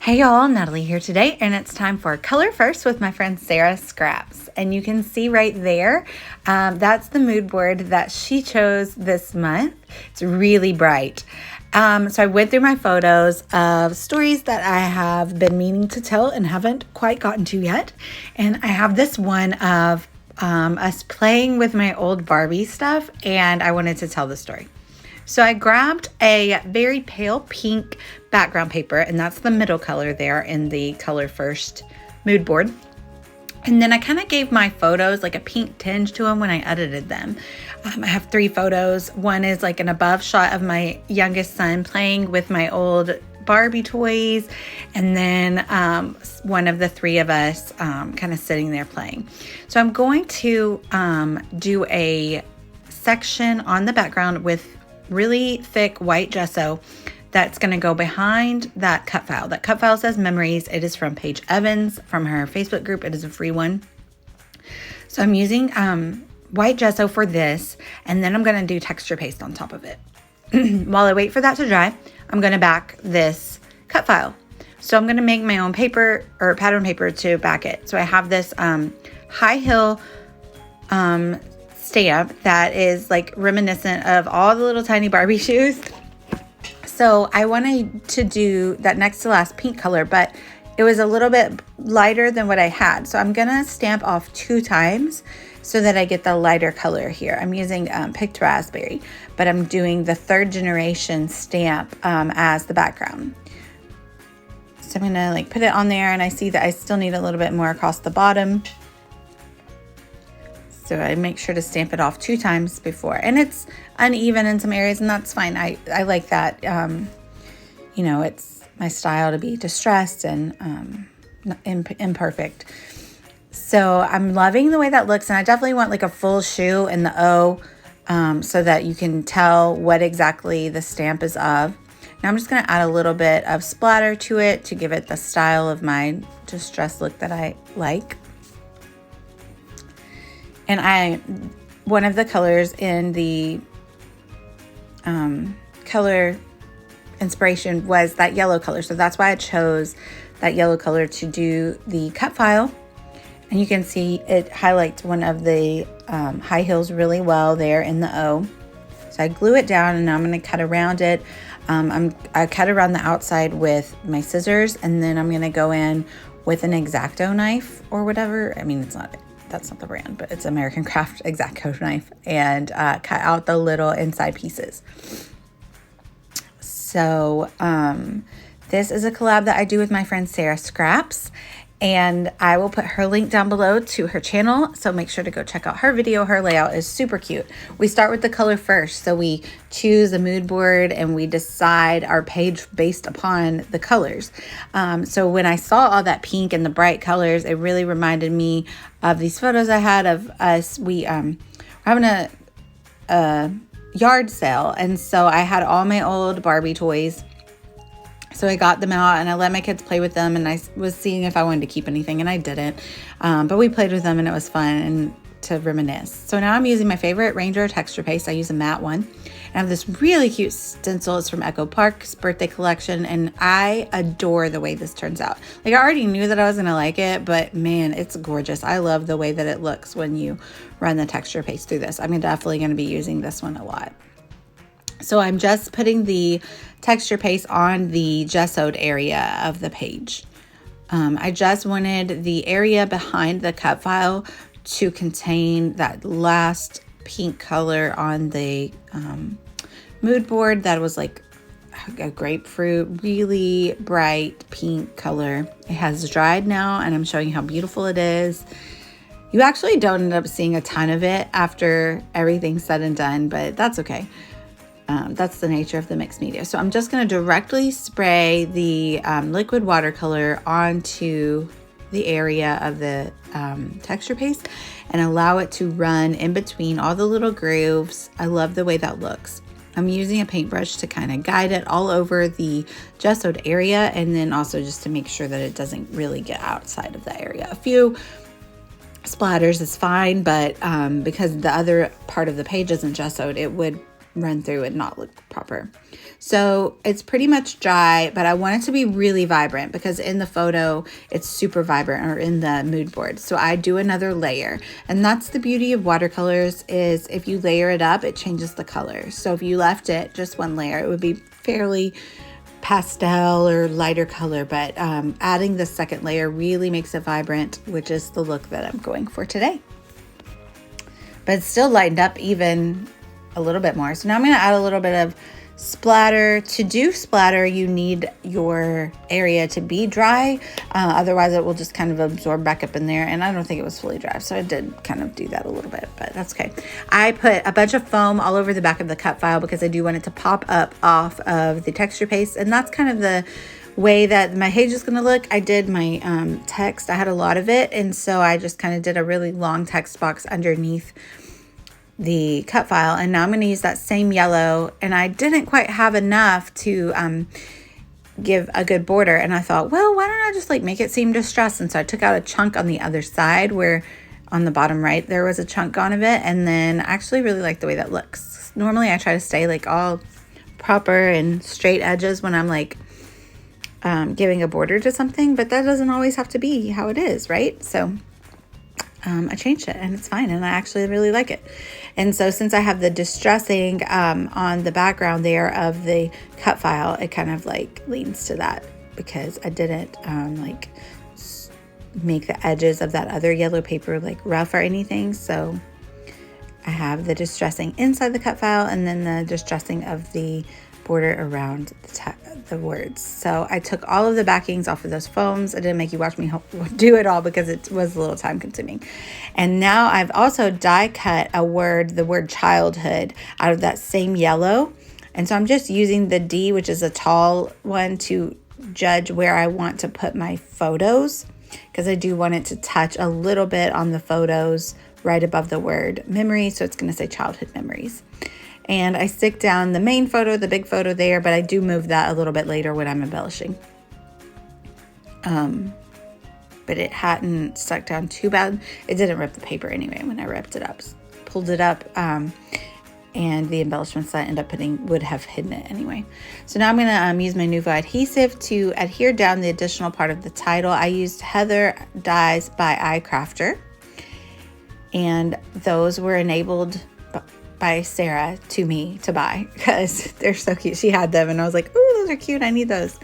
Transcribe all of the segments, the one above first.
Hey y'all, Natalie here today, and it's time for Color First with my friend Sarah Scraps. And you can see right there, that's the mood board that she chose this month. It's really bright. So I went through my photos of stories that I have been meaning to tell and haven't quite gotten to yet. And I have this one of us playing with my old Barbie stuff, and I wanted to tell the story. So I grabbed a very pale pink background paper, and that's the middle color there in the Color First mood board. And then I kind of gave my photos like a pink tinge to them when I edited them. I have 3 photos. One is like an above shot of my youngest son playing with my old Barbie toys, and then one of the 3 of us kind of sitting there playing. So I'm going to do a section on the background with really thick white gesso that's going to go behind that cut file. That cut file says memories. It is from Paige Evans from her Facebook group. It is a free one. So I'm using white gesso for this, and then I'm going to do texture paste on top of it. While I wait for that to dry, I'm going to back this cut file. So I'm going to make my own paper or pattern paper to back it. So I have this high heel stamp that is like reminiscent of all the little tiny Barbie shoes. So I wanted to do that next to last pink color, but it was a little bit lighter than what I had. So I'm gonna stamp off 2 times so that I get the lighter color here. I'm using picked raspberry, but I'm doing the 3rd generation stamp as the background. So I'm gonna like put it on there, and I see that I still need a little bit more across the bottom. So I make sure to stamp it off 2 times before. And it's uneven in some areas, and that's fine. I like that. You know, it's my style to be distressed and imperfect. So I'm loving the way that looks, and I definitely want like a full shoe in the O so that you can tell what exactly the stamp is of. Now I'm just going to add a little bit of splatter to it to give it the style of my distressed look that I like. And one of the colors in the color inspiration was that yellow color. So that's why I chose that yellow color to do the cut file. And you can see it highlights one of the high heels really well there in the O. So I glue it down, and now I'm going to cut around it. I cut around the outside with my scissors, and then I'm going to go in with an X-Acto knife or whatever. I mean, that's not the brand, but it's American Craft X-Acto knife, and cut out the little inside pieces. So this is a collab that I do with my friend Sarah Scraps, and I will put her link down below to her channel, so make sure to go check out her video. Her layout is super cute. We start with the color first, so we choose a mood board and we decide our page based upon the colors. So when I saw all that pink and the bright colors, it really reminded me of these photos I had of us. We were having a yard sale, and so I had all my old Barbie toys. So I got them out, and I let my kids play with them, and I was seeing if I wanted to keep anything, and I didn't. But we played with them, and it was fun and to reminisce. So now I'm using my favorite Ranger texture paste. I use a matte one. And I have this really cute stencil. It's from Echo Park's birthday collection, and I adore the way this turns out. Like, I already knew that I was going to like it, but man, it's gorgeous. I love the way that it looks when you run the texture paste through this. I'm definitely going to be using this one a lot. So I'm just putting the texture paste on the gessoed area of the page. I just wanted the area behind the cut file to contain that last pink color on the mood board that was like a grapefruit, really bright pink color. It has dried now, and I'm showing you how beautiful it is. You actually don't end up seeing a ton of it after everything's said and done, but that's okay. That's the nature of the mixed media. So I'm just going to directly spray the liquid watercolor onto the area of the texture paste and allow it to run in between all the little grooves. I love the way that looks. I'm using a paintbrush to kind of guide it all over the gessoed area, and then also just to make sure that it doesn't really get outside of the area. A few splatters is fine, but because the other part of the page isn't gessoed, it would run through and not look proper. So it's pretty much dry, but I want it to be really vibrant because in the photo, it's super vibrant, or in the mood board. So I do another layer, and that's the beauty of watercolors, is if you layer it up, it changes the color. So if you left it just one layer, it would be fairly pastel or lighter color, but adding the second layer really makes it vibrant, which is the look that I'm going for today. But it's still lightened up even a little bit more. So now I'm going to add a little bit of splatter. To do splatter, you need your area to be dry. Otherwise, it will just kind of absorb back up in there. And I don't think it was fully dry, so I did kind of do that a little bit, but that's okay. I put a bunch of foam all over the back of the cut file because I do want it to pop up off of the texture paste. And that's kind of the way that my page is going to look. I did my text. I had a lot of it. And so I just kind of did a really long text box underneath the cut file, and now I'm going to use that same yellow, and I didn't quite have enough to give a good border, and I thought, well, why don't I just like make it seem distressed? And so I took out a chunk on the other side, where on the bottom right there was a chunk gone of it, and then I actually really like the way that looks. Normally I try to stay like all proper and straight edges when I'm like giving a border to something, but that doesn't always have to be how it is, right? So I changed it, and it's fine, and I actually really like it. And so since I have the distressing on the background there of the cut file, it kind of like leans to that, because I didn't like make the edges of that other yellow paper like rough or anything. So I have the distressing inside the cut file, and then the distressing of the border around the words. So I took all of the backings off of those foams. I didn't make you watch me do it all because it was a little time consuming. And now I've also die cut the word childhood, out of that same yellow. And so I'm just using the D, which is a tall one, to judge where I want to put my photos, because I do want it to touch a little bit on the photos right above the word memory. So it's going to say childhood memories. And I stick down the main photo, the big photo there, but I do move that a little bit later when I'm embellishing. But it hadn't stuck down too bad. It didn't rip the paper anyway when I ripped it up. Pulled it up, and the embellishments that I ended up putting would have hidden it anyway. So now I'm going to use my Nuvo adhesive to adhere down the additional part of the title. I used Heather Dyes by iCrafter, and those were enabled by Sarah to me to buy because they're so cute. She had them, and I was like, oh, those are cute. I need those.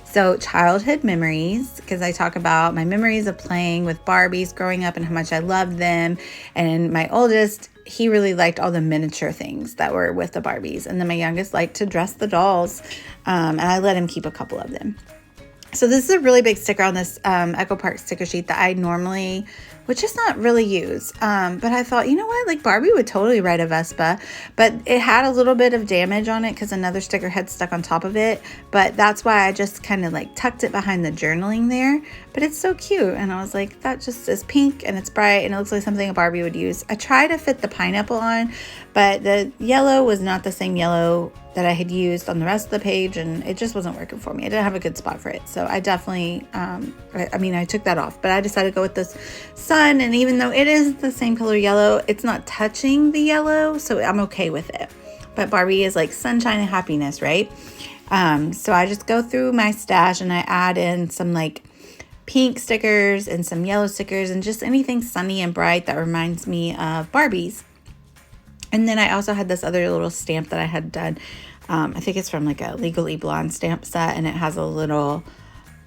So childhood memories, because I talk about my memories of playing with Barbies growing up and how much I loved them. And my oldest, he really liked all the miniature things that were with the Barbies. And then my youngest liked to dress the dolls. And I let him keep a couple of them. So this is a really big sticker on this Echo Park sticker sheet that I normally would just not really use. But I thought, you know what, like Barbie would totally ride a Vespa, but it had a little bit of damage on it because another sticker had stuck on top of it. But that's why I just kind of like tucked it behind the journaling there. But it's so cute. And I was like, that just is pink and it's bright and it looks like something a Barbie would use. I tried to fit the pineapple on, but the yellow was not the same yellow that I had used on the rest of the page, and it just wasn't working for me. I didn't have a good spot for it. So I definitely, I took that off, but I decided to go with this sun. And even though it is the same color yellow, it's not touching the yellow, so I'm okay with it. But Barbie is like sunshine and happiness, right? So I just go through my stash and I add in some like pink stickers and some yellow stickers and just anything sunny and bright that reminds me of Barbies. And then I also had this other little stamp that I had done. I think it's from like a Legally Blonde stamp set, and it has a little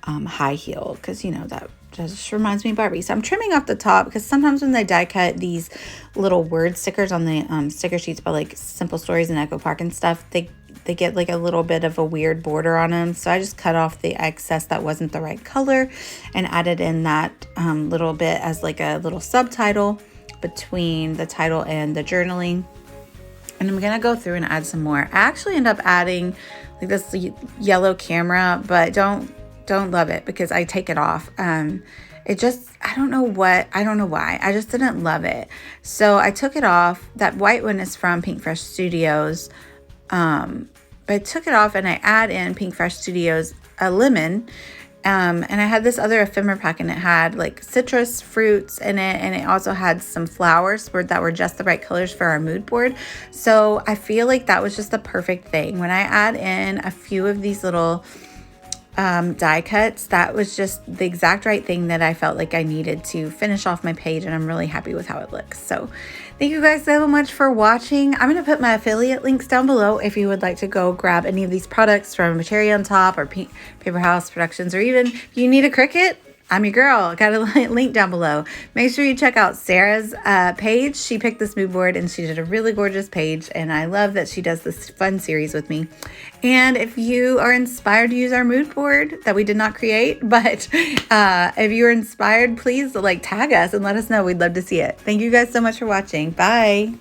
high heel because, you know, that just reminds me of Barbie. So I'm trimming off the top because sometimes when they die cut these little word stickers on the sticker sheets by like Simple Stories and Echo Park and stuff, they get like a little bit of a weird border on them. So I just cut off the excess that wasn't the right color and added in that little bit as like a little subtitle between the title and the journaling. And I'm gonna go through and add some more. I actually end up adding like this yellow camera, but don't love it because I take it off. It just, I don't know why. I just didn't love it. So I took it off. That white one is from Pink Fresh Studios. But I took it off and I add in Pink Fresh Studios a lemon. And I had this other ephemera pack, and it had like citrus fruits in it, and it also had some flowers that were just the right colors for our mood board. So I feel like that was just the perfect thing. When I add in a few of these little die cuts, that was just the exact right thing that I felt like I needed to finish off my page, and I'm really happy with how it looks. So thank you guys so much for watching. I'm going to put my affiliate links down below if you would like to go grab any of these products from Cherry on Top or Paper House Productions, or even if you need a Cricut, I'm your girl. Got a link down below. Make sure you check out Sarah's page. She picked this mood board and she did a really gorgeous page, and I love that she does this fun series with me. And if you are inspired to use our mood board that we did not create, but if you're inspired, please like tag us and let us know. We'd love to see it. Thank you guys so much for watching. Bye.